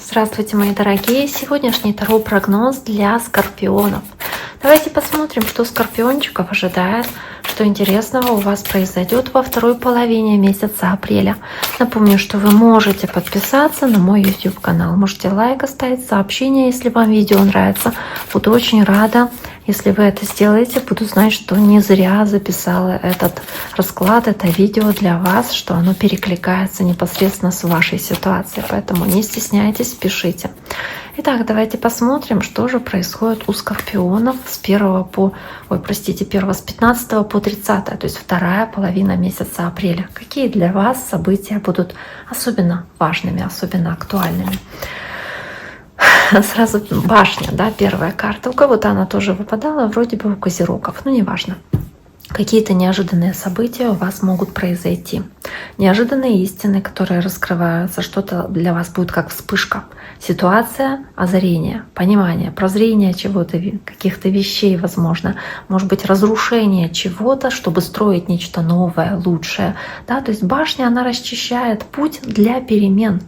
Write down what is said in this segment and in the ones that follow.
Здравствуйте, мои дорогие! Сегодняшний таро-прогноз для скорпионов. Давайте посмотрим, что скорпиончиков ожидает, что интересного у вас произойдет во второй половине месяца апреля. Напомню, что вы можете подписаться на мой YouTube канал, можете лайк оставить, сообщение, если вам видео нравится. Буду очень рада, если вы это сделаете. Буду знать, что не зря записала этот расклад, это видео для вас, что оно перекликается непосредственно с вашей ситуацией. Поэтому не стесняйтесь, пишите. Итак, давайте посмотрим, что же происходит у скорпионов с 1 с 15 по 30, то есть вторая половина месяца апреля. Какие для вас события будут особенно важными, особенно актуальными? Сразу башня, да, первая карта. У кого-то она тоже выпадала, вроде бы у козерогов, но неважно. Какие-то неожиданные события у вас могут произойти. Неожиданные истины, которые раскрываются, что-то для вас будет как вспышка. Ситуация, озарение, понимание, прозрение чего-то, каких-то вещей, возможно. Может быть, разрушение чего-то, чтобы строить нечто новое, лучшее. Да? То есть башня, она расчищает путь для перемен,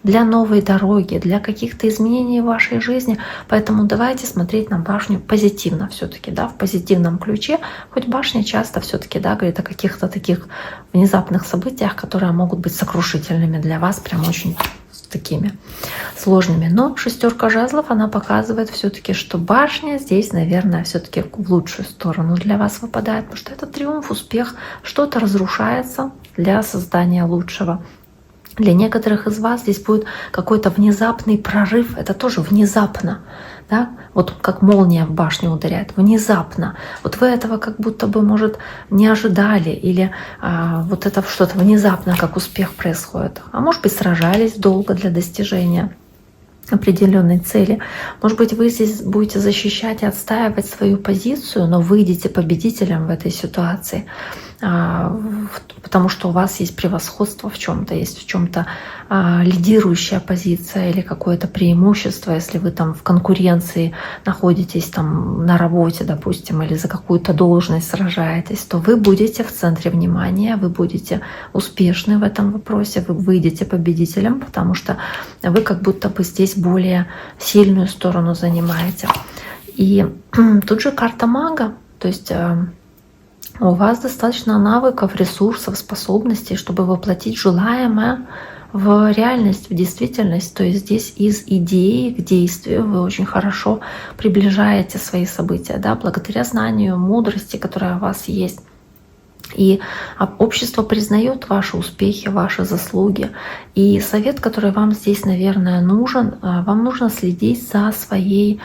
для новой дороги, для каких-то изменений в вашей жизни. Поэтому давайте смотреть на башню позитивно все-таки, да, в позитивном ключе. Хоть башня часто все-таки, да, говорит о каких-то таких внезапных событиях, которые могут быть сокрушительными для вас, прям очень такими сложными. Но шестерка жезлов, она показывает все-таки, что башня здесь, наверное, все-таки в лучшую сторону для вас выпадает, потому что это триумф, успех, что-то разрушается для создания лучшего. Для некоторых из вас здесь будет какой-то внезапный прорыв. Это тоже внезапно. Да? Вот как молния в башню ударяет. Внезапно. Вот вы этого как будто бы, может, не ожидали. Или вот это что-то внезапно, как успех происходит. А может быть, сражались долго для достижения определенной цели. Может быть, вы здесь будете защищать и отстаивать свою позицию, но выйдете победителем в этой ситуации, потому что у вас есть превосходство в чем-то, есть в чем-то лидирующая позиция или какое-то преимущество, если вы там в конкуренции находитесь там на работе, допустим, или за какую-то должность сражаетесь, то вы будете в центре внимания, вы будете успешны в этом вопросе, вы выйдете победителем, потому что вы как будто бы здесь более сильную сторону занимаете. И тут же карта мага, то есть у вас достаточно навыков, ресурсов, способностей, чтобы воплотить желаемое в реальность, в действительность. То есть здесь из идеи к действию вы очень хорошо приближаете свои события, да, благодаря знанию, мудрости, которая у вас есть. И общество признает ваши успехи, ваши заслуги. И совет, который вам здесь, наверное, нужен, вам нужно следить за своей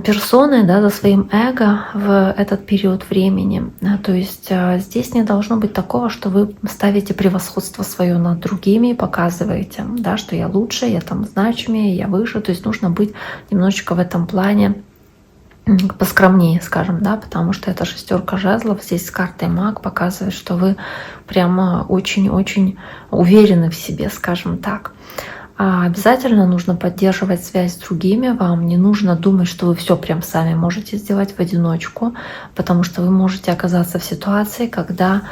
персоной, да, за своим эго в этот период времени. То есть здесь не должно быть такого, что вы ставите превосходство свое над другими и показываете, да, что я лучше, я там значимее, я выше. То есть нужно быть немножечко в этом плане поскромнее, скажем, да, потому что это шестерка жезлов, здесь с картой маг показывает, что вы прямо очень-очень уверены в себе, скажем так. Обязательно нужно поддерживать связь с другими. Вам не нужно думать, что вы все прям сами можете сделать в одиночку, потому что вы можете оказаться в ситуации, когда,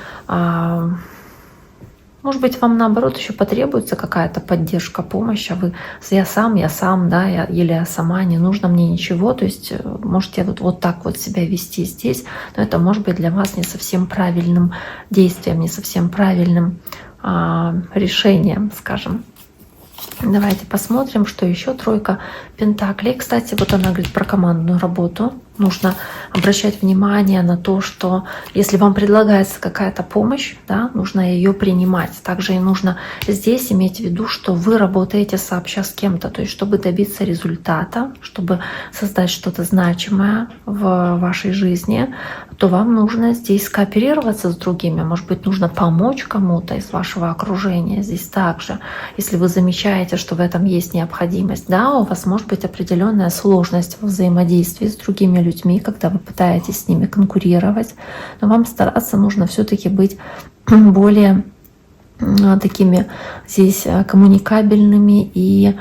может быть, вам наоборот еще потребуется какая-то поддержка, помощь, а вы я сам, да, или я сама, не нужно мне ничего. То есть можете вот так вот себя вести здесь, но это может быть для вас не совсем правильным действием, не совсем правильным решением, скажем. Давайте посмотрим, что еще. Тройка пентаклей. Кстати, вот она говорит про командную работу. Нужно обращать внимание на то, что если вам предлагается какая-то помощь, да, нужно ее принимать. Также и нужно здесь иметь в виду, что вы работаете сообща с кем-то. То есть, чтобы добиться результата, чтобы создать что-то значимое в вашей жизни, то вам нужно здесь скооперироваться с другими. Может быть, нужно помочь кому-то из вашего окружения здесь также. Если вы замечаете, что в этом есть необходимость, да, у вас может быть определенная сложность во взаимодействии с другими людьми, когда вы пытаетесь с ними конкурировать, но вам стараться нужно все-таки быть более такими здесь коммуникабельными и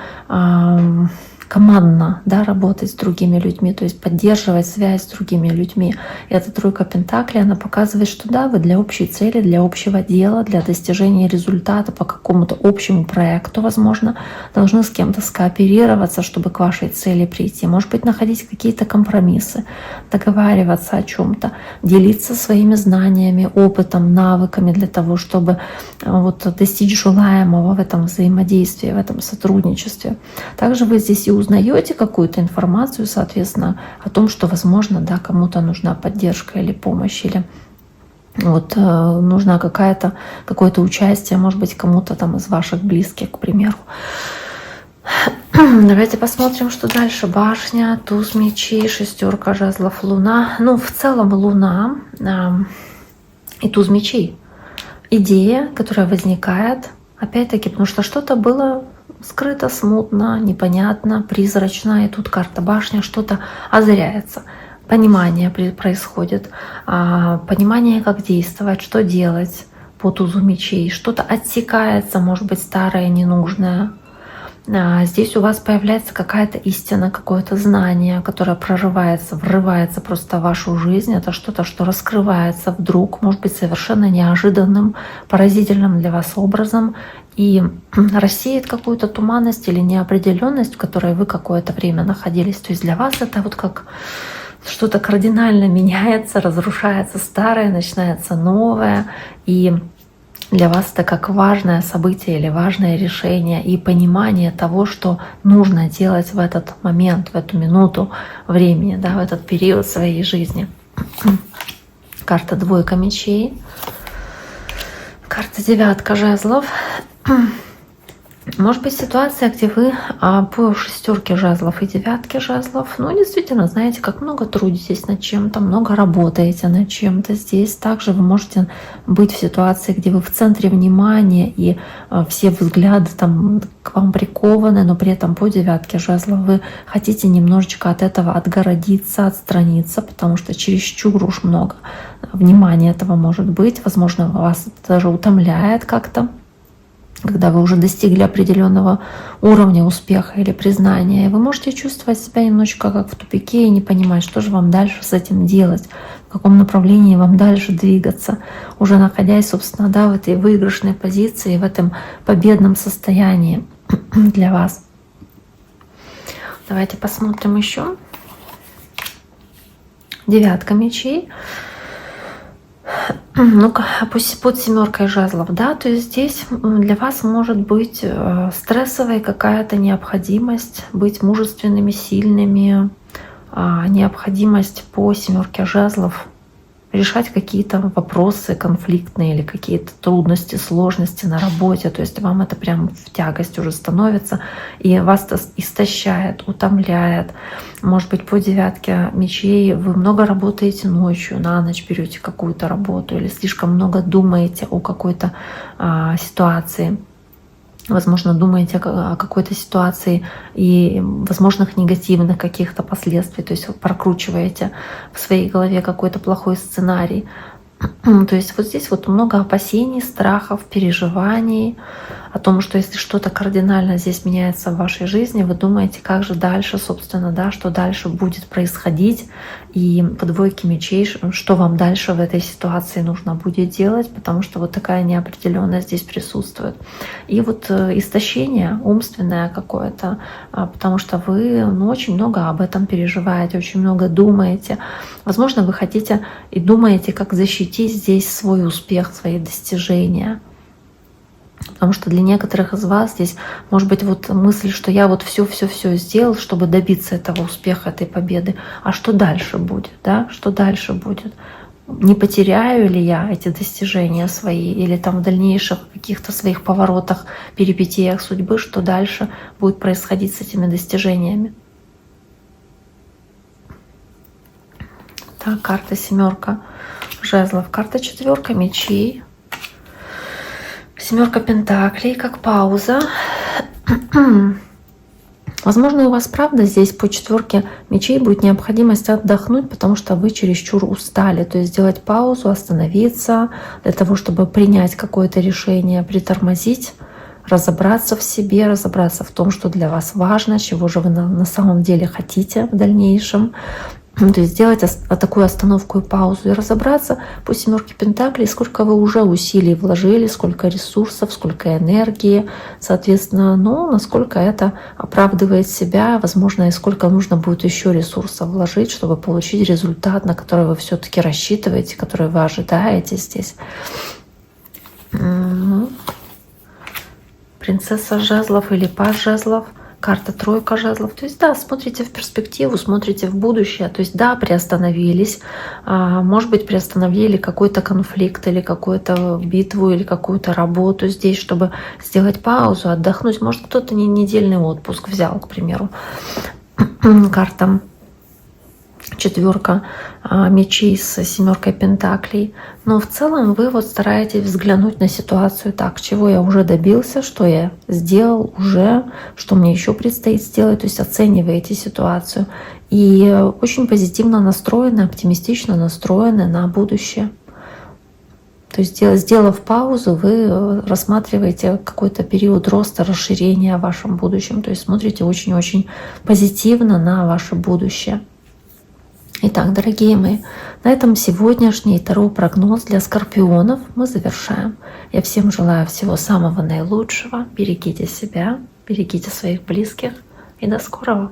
командно, да, работать с другими людьми, то есть поддерживать связь с другими людьми. И эта тройка пентаклей, она показывает, что да, вы для общей цели, для общего дела, для достижения результата по какому-то общему проекту, возможно, должны с кем-то скооперироваться, чтобы к вашей цели прийти. Может быть, находить какие-то компромиссы, договариваться о чем-то, делиться своими знаниями, опытом, навыками для того, чтобы вот достичь желаемого в этом взаимодействии, в этом сотрудничестве. Также вы здесь и узнаете какую-то информацию, соответственно, о том, что, возможно, да, кому-то нужна поддержка или помощь, или вот нужна какое-то участие, может быть, кому-то там из ваших близких, к примеру. Давайте посмотрим, что дальше. Башня, туз мечей, шестерка жезлов, луна. Ну, в целом луна и туз мечей. Идея, которая возникает, опять-таки, потому что что-то было скрыто, смутно, непонятно, призрачно, и тут карта башня, что-то озаряется. Понимание происходит, понимание, как действовать, что делать по тузу мечей, что-то отсекается, может быть, старое, ненужное. Здесь у вас появляется какая-то истина, какое-то знание, которое прорывается, врывается просто в вашу жизнь. Это что-то, что раскрывается вдруг, может быть, совершенно неожиданным, поразительным для вас образом и рассеет какую-то туманность или неопределенность, в которой вы какое-то время находились. То есть для вас это вот как что-то кардинально меняется, разрушается старое, начинается новое. И для вас это как важное событие или важное решение и понимание того, что нужно делать в этот момент, в эту минуту времени, да, в этот период своей жизни. Карта двойка мечей, карта девятка жезлов. Может быть, ситуация, где вы по шестерке жезлов и девятке жезлов, ну, действительно, знаете, как много трудитесь над чем-то, много работаете над чем-то. Здесь также вы можете быть в ситуации, где вы в центре внимания, и все взгляды там к вам прикованы, но при этом по девятке жезлов вы хотите немножечко от этого отгородиться, отстраниться, потому что чересчур уж много внимания этого может быть. Возможно, вас это даже утомляет как-то, когда вы уже достигли определенного уровня успеха или признания, вы можете чувствовать себя немножечко как в тупике и не понимать, что же вам дальше с этим делать, в каком направлении вам дальше двигаться, уже находясь, собственно, да, в этой выигрышной позиции, в этом победном состоянии для вас. Давайте посмотрим еще. Девятка мечей. Ну-ка, под семеркой жезлов, да, то есть здесь для вас может быть стрессовая какая-то необходимость быть мужественными, сильными, необходимость по семерке жезлов решать какие-то вопросы конфликтные или какие-то трудности, сложности на работе. То есть вам это прям в тягость уже становится, и вас это истощает, утомляет. Может быть, по девятке мечей вы много работаете ночью, на ночь берете какую-то работу или слишком много думаете о какой-то ситуации. Возможно, думаете о какой-то ситуации и возможных негативных каких-то последствий, то есть вы прокручиваете в своей голове какой-то плохой сценарий. То есть вот здесь вот много опасений, страхов, переживаний о том, что если что-то кардинально здесь меняется в вашей жизни, вы думаете, как же дальше, собственно, да, что дальше будет происходить, и по двойке мечей, что вам дальше в этой ситуации нужно будет делать, потому что вот такая неопределенность здесь присутствует. И вот истощение умственное какое-то, потому что вы очень много об этом переживаете, очень много думаете. Возможно, вы хотите и думаете, как защитить здесь свой успех, свои достижения. Потому что для некоторых из вас здесь может быть вот мысль, что я вот все сделал, чтобы добиться этого успеха, этой победы. А что дальше будет? Да? Что дальше будет? Не потеряю ли я эти достижения свои? Или там в дальнейших каких-то своих поворотах, перипетиях судьбы, что дальше будет происходить с этими достижениями? Так, карта семерка жезлов, карта четверка мечей. Семерка пентаклей, как пауза. Возможно, у вас, правда, здесь по четверке мечей будет необходимость отдохнуть, потому что вы чересчур устали. То есть сделать паузу, остановиться для того, чтобы принять какое-то решение, притормозить, разобраться в себе, разобраться в том, что для вас важно, чего же вы на самом деле хотите в дальнейшем. То есть сделать такую остановку и паузу и разобраться по 7 Пентаклей, сколько вы уже усилий вложили, сколько ресурсов, сколько энергии, соответственно, ну, насколько это оправдывает себя, возможно, и сколько нужно будет еще ресурсов вложить, чтобы получить результат, на который вы все-таки рассчитываете, который вы ожидаете здесь. Принцесса жезлов или паж жезлов. Карта тройка жезлов. То есть, да, смотрите в перспективу, смотрите в будущее. То есть, да, приостановились. Может быть, приостановили какой-то конфликт или какую-то битву или какую-то работу здесь, чтобы сделать паузу, отдохнуть. Может, кто-то недельный отпуск взял, к примеру. Карта 4 мечей с 7 Пентаклей. Но в целом вы вот стараетесь взглянуть на ситуацию так, чего я уже добился, что я сделал уже, что мне еще предстоит сделать. То есть оцениваете ситуацию и очень позитивно настроены, оптимистично настроены на будущее. То есть, сделав паузу, вы рассматриваете какой-то период роста, расширения в вашем будущем. То есть смотрите очень-очень позитивно на ваше будущее. Итак, дорогие мои, на этом сегодняшний таро-прогноз для скорпионов мы завершаем. Я всем желаю всего самого наилучшего. Берегите себя, берегите своих близких и до скорого.